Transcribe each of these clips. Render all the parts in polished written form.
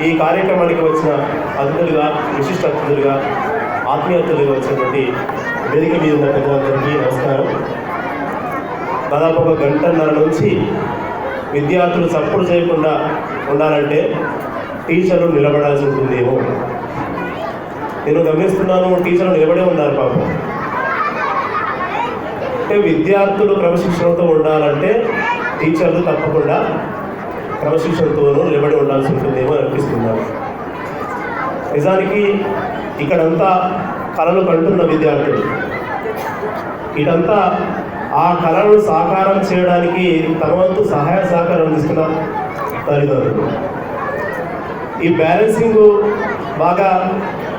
ఈ కార్యక్రమానికి వచ్చిన అతిథులుగా, విశిష్ట అతిథులుగా, ఆత్మీయ అతిథులుగా వచ్చినటువంటి వేదిక మీద ఉన్న పెద్దలందరికీ నమస్కారం. దాదాపు 1 గంటన్నర నుంచి విద్యార్థులు చప్పుడు చేయకుండా ఉండాలంటే టీచర్లు నిలబడాల్సి ఉంటుందేమో. నేను గమనిస్తున్నాను, టీచర్లు నిలబడే ఉన్నారు పాపం. అంటే విద్యార్థులు క్రమశిక్షణతో ఉండాలంటే టీచర్లు తప్పకుండా క్రమశిక్షణతోనూ నిలబడి ఉండాల్సి ఉంటుందేమో అనిపిస్తున్నారు. నిజానికి ఇక్కడంతా కళలు కంటున్న విద్యార్థులు, ఇదంతా ఆ కళను సాకారం చేయడానికి తమ వంతు సహాయ సహకారం అందిస్తున్న తల్లిదండ్రులు. ఈ బ్యాలెన్సింగ్ బాగా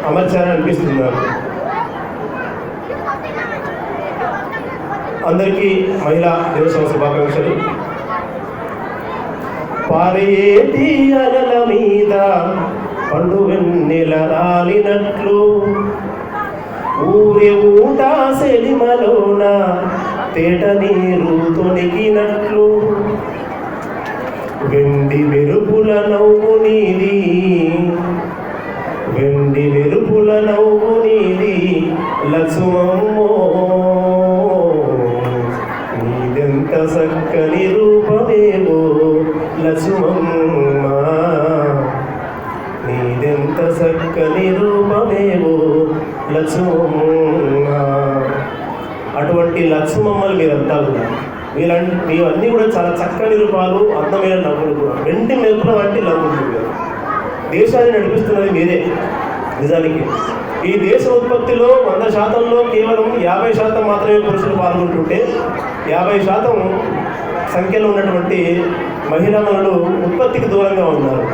అమర్చారని అనిపిస్తున్నారు. అందరికీ మహిళా దినోత్సవ శుభాకాంక్షలు. పారేటి అలల మీద పండు వెన్నెల రాలినట్లు, ఊరే ఊట సెలిమలోన తేట నీరు తొణిగినట్లు, వెండి మెరుపుల నవ్వు నీది, వెండి మెరుపుల నవ్వు నీది లక్ష్మమ్మో, నీదెంత చక్కని రూపమేవో లక్ష్మమ్మ, నీదెంత చక్కని రూపమేవో లక్ష్మమ్మ. అటువంటి లక్ష్మమ్మలు మీరంతా కూడా, మీవన్నీ కూడా చాలా చక్కని రూపాలు, అందమైన నవ్వులు కూడా, వెండి మెరుపుల వంటి నవ్వులు మీరు. దేశాన్ని నడిపిస్తున్నది మీరే. నిజానికి ఈ దేశ ఉత్పత్తిలో 100%లో కేవలం 50% మాత్రమే పురుషులు పాల్గొంటుంటే 50% సంఖ్యలో ఉన్నటువంటి మహిళలు ఉత్పత్తికి దూరంగా ఉన్నారు.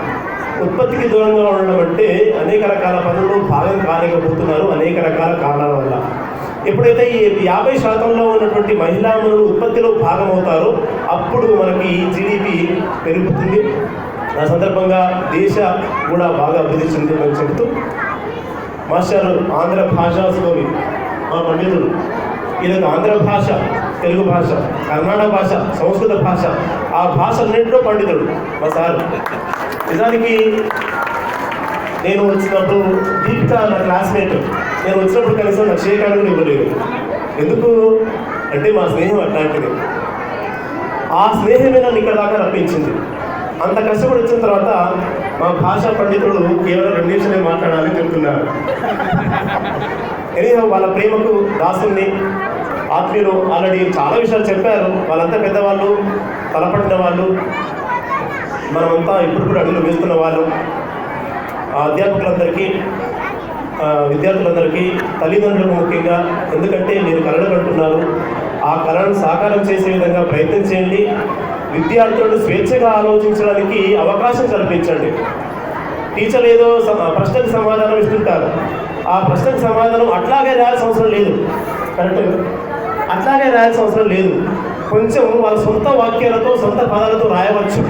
ఉత్పత్తికి దూరంగా ఉండడం అంటే అనేక రకాల పనులు భాగం కాలేకపోతున్నారు, అనేక రకాల కారణాల వల్ల. ఎప్పుడైతే ఈ 50%లో ఉన్నటువంటి మహిళలు ఉత్పత్తిలో భాగమవుతారో అప్పుడు మనకి జీడిపి పెరుగుతుంది. ఆ సందర్భంగా దేశ కూడా బాగా అభివృద్ధి చెందుతుందని చెబుతూ మాస్టర్ ఆంధ్ర భాషా కవి మా పండితులు, ఈరోజు ఆంధ్ర భాష, తెలుగు భాష, కన్నడ భాష, సంస్కృత భాష, ఆ భాషలన్నింటిలో పండితుడు మా సార్. నిజానికి నేను వచ్చినప్పుడు దీపిక నా క్లాస్మేట్, నేను వచ్చినప్పుడు కనీసం నా క్షేకాన్ని కూడా ఇవ్వలేదు. ఎందుకు అంటే మా స్నేహం అట్లాంటిది. ఆ స్నేహమే నన్ను ఇక్కడ దాకా రప్పించింది. అంత కష్టపడి వచ్చిన తర్వాత మా భాషా పండితుడు కేవలం 2 నిమిషాలే మాట్లాడాలని చెప్తున్నారు. ఎనీహౌ వాళ్ళ ప్రేమకు దాసుని ఆత్మీయులు ఆల్రెడీ చాలా విషయాలు చెప్పారు. వాళ్ళంతా పెద్దవాళ్ళు, తలపడిన వాళ్ళు, మనమంతా ఇప్పుడు కూడా అడుగులు వేస్తున్న వాళ్ళు. అధ్యాపకులందరికీ, విద్యార్థులందరికీ, తల్లిదండ్రులకు ముఖ్యంగా, ఎందుకంటే మీరు కళలు కంటున్నారు, ఆ కళను సాకారం చేసే విధంగా ప్రయత్నం చేయండి. విద్యార్థులను స్వేచ్ఛగా ఆలోచించడానికి అవకాశం కల్పించండి. టీచర్లు ఏదో ప్రశ్నకు సమాధానం ఇస్తుంటారు, ఆ ప్రశ్నకు సమాధానం అట్లాగే రాయాల్సిన అవసరం లేదు. కరెక్ట్, అట్లాగే రాయాల్సిన అవసరం లేదు. కొంచెం వాళ్ళ సొంత వాక్యాలతో, సొంత పదాలతో రాయవచ్చు.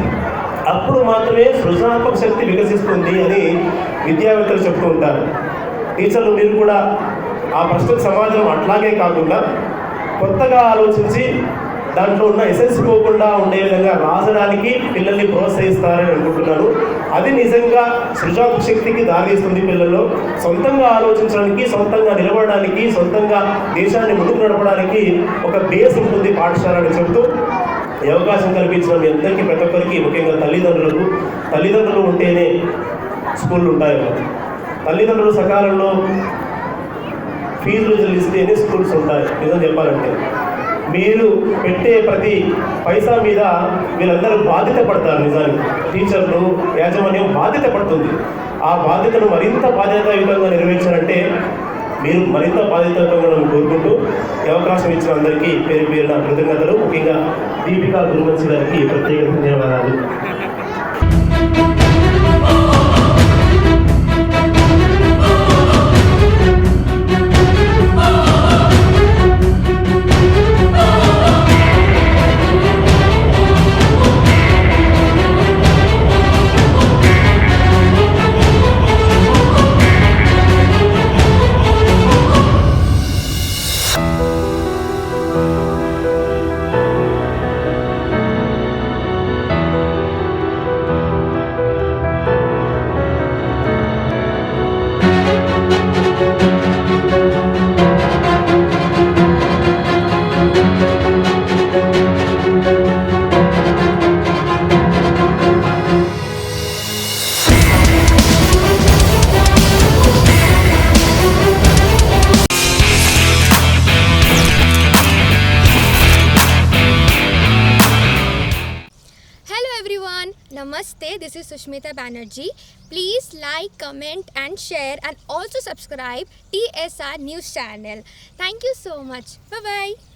అప్పుడు మాత్రమే సృజనాత్మక శక్తి వికసిస్తుంది అని విద్యావేత్తలు చెప్తూ ఉంటారు. టీచర్లు మీరు కూడా ఆ ప్రశ్నకు సమాధానం అట్లాగే కాకుండా కొత్తగా ఆలోచించి దాంట్లో ఉన్న ఎసెన్స్ పోకుండా ఉండే విధంగా రాసడానికి పిల్లల్ని ప్రోత్సహిస్తారని అనుకుంటున్నాను. అది నిజంగా సృజనాత్మక శక్తికి దారిస్తుంది. పిల్లల్లో సొంతంగా ఆలోచించడానికి, సొంతంగా నిలబడడానికి, సొంతంగా దేశాన్ని ముందుకు నడపడానికి ఒక బేస్ ఉంటుంది పాఠశాల అని చెప్తూ ఈ అవకాశం కల్పించిన మీ అందరికీ, ప్రతి ఒక్కరికి, ముఖ్యంగా తల్లిదండ్రులు ఉంటేనే స్కూళ్ళు ఉంటాయి. తల్లిదండ్రులు సకాలంలో ఫీజులు చెల్లిస్తేనే స్కూల్స్ ఉంటాయి. నిజం చెప్పాలంటే మీరు పెట్టే ప్రతి పైసా మీద వీళ్ళందరూ బాధ్యత పడతారు. నిజానికి టీచర్లు, యాజమాన్యం బాధ్యత పడుతుంది. ఆ బాధ్యతను మరింత బాధ్యతాయుతంగా నెరవేర్చాలంటే మీరు మరింత బాధ్యతయుతంగా కోరుకుంటూ ఈ అవకాశం ఇచ్చిన అందరికీ పేరు పేరున కృతజ్ఞతలు. ముఖ్యంగా దీపికా గురువంశీ గారికి ప్రత్యేక ధన్యవాదాలు. Namaste, this is Sushmita Banerjee. Please like, comment and share and also subscribe TSR News channel. Thank you so much. Bye bye.